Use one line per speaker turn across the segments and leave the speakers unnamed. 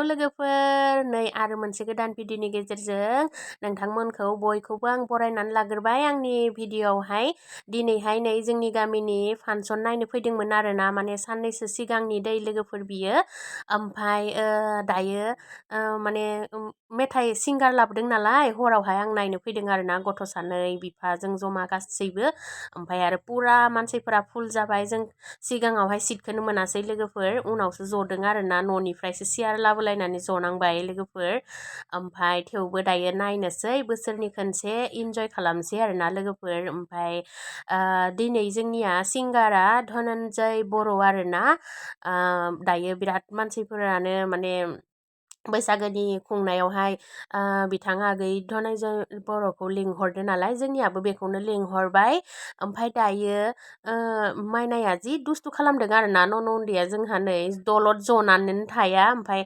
लोगोफोर नै आरो मोनसे गोदान भिडिअनि गेजेरजों नोंथांमोनखौ बयखौबो आं बरायनानै लाग्रोबाय आंनि भिडिअआवहाय दिनैहाय नै जोंनि गामिनि फांसन नायनो फैदोंमोन आरोना माने साननैसो सिगांनि दै लोगोफोर बियो ओमफ्राय दायो माने मेथाइ सिंगार लाबोदों नालाय हरावहाय आं नायनो फैदों आरोना गथ' सानै बिफाजों जमा गासैबो ओमफ्राय आरो पुरा मानसिफोरा फुल जाबाय जों सिगाङावहाय सिटखौनो मोनासै लोगोफोर उनावसो जदों आरोना न'निफ्रायसो सियार लाबोलायनानै जनांबाय लोगोफोर ओमफ्राय थेवबो दायो नायनोसै बोसोरनि खनसे इन्जय खालामसै आरोना लोगोफोर ओमफ्राय दिनै जोंनिया सिंगारा धनन्जय बर' आरोना दायो बिराद मानसिफोरानो माने बैसागोनि खुंनायावहाय बिथाङा आगै धनन्जय बर'खौ लिंहरदो नालाय जोंनियाबो बेखौनो लिंहरबाय ओमफ्राय दायो माइनाया जि दुस्थु खालामदों आरोना नन' उन्दैया जोंहा नै दलद जनानैनो थाया ओमफ्राय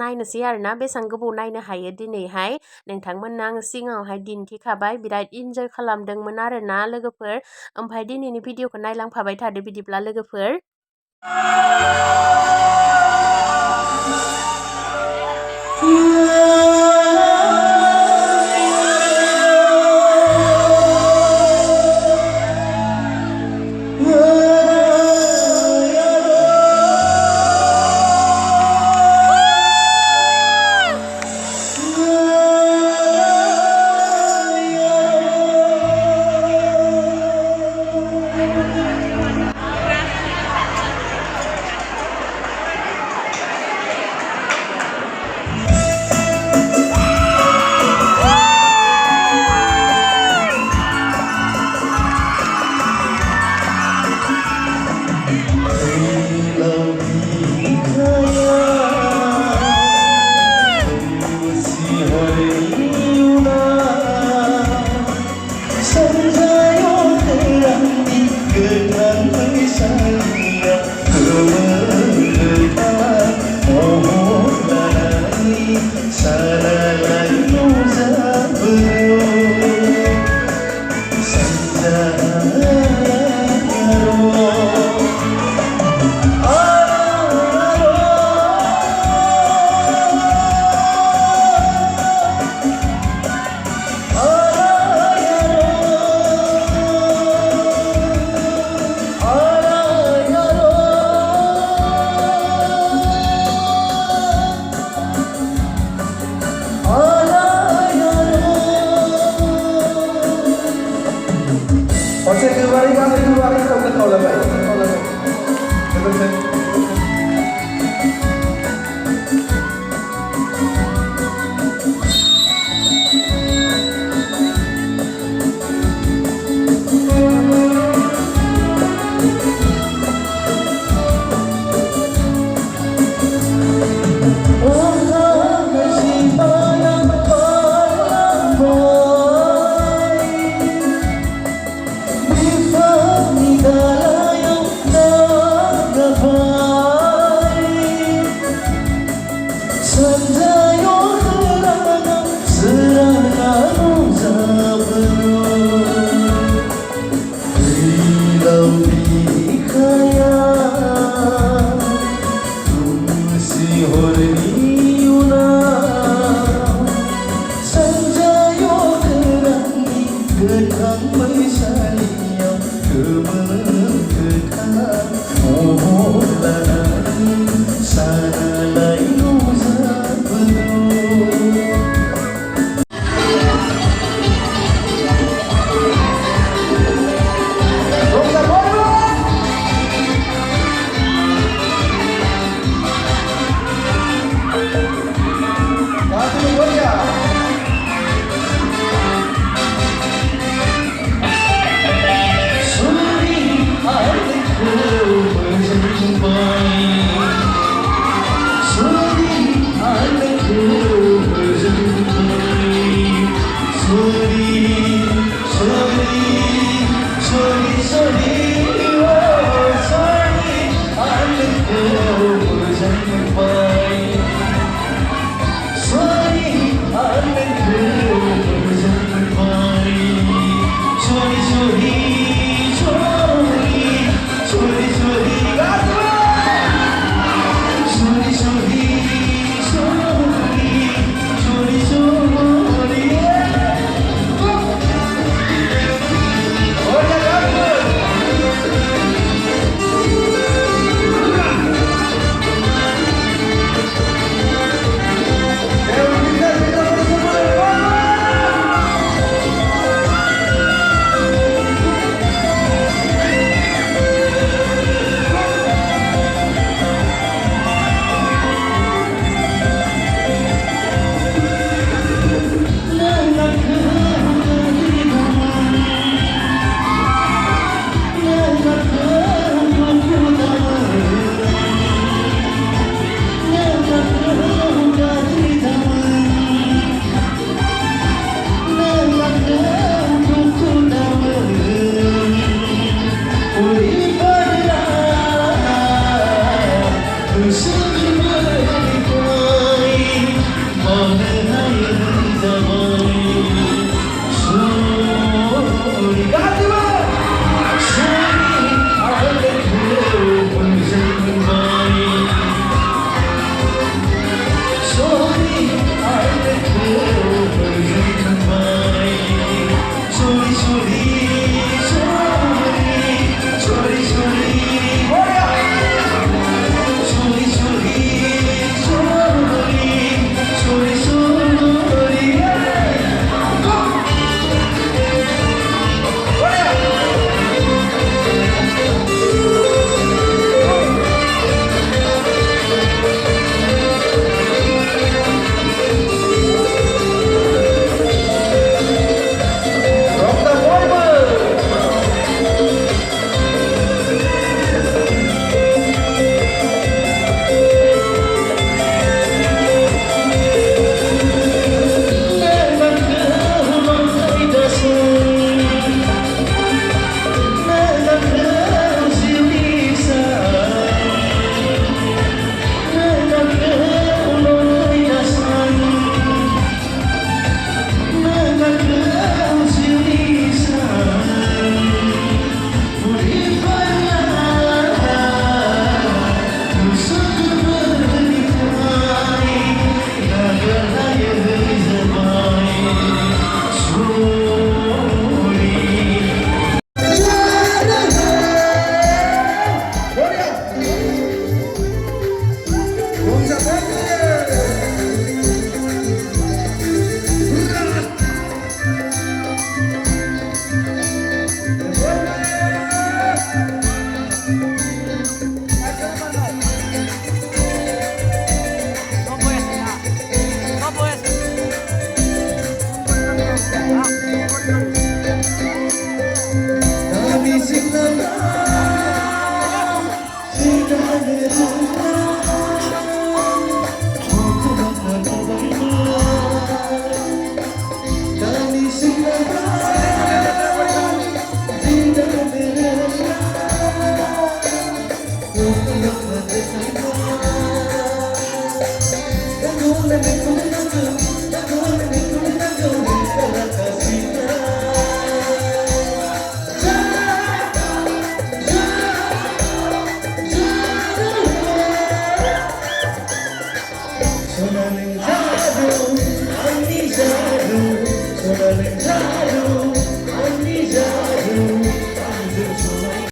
नायनोसै आरोना बेसेबां गोबाव नायनो हायो दिनैहाय नोंथांमोननो आङो सिगाङावहाय दिन्थिखाबाय बिराद इन्जय खालामदोंमोन आरोना लोगोफोर ओमफ्राय दिनैनि भिडिअखौ नायलांफाबाय थादो बिदिब्ला लोगोफोर
Goodbye,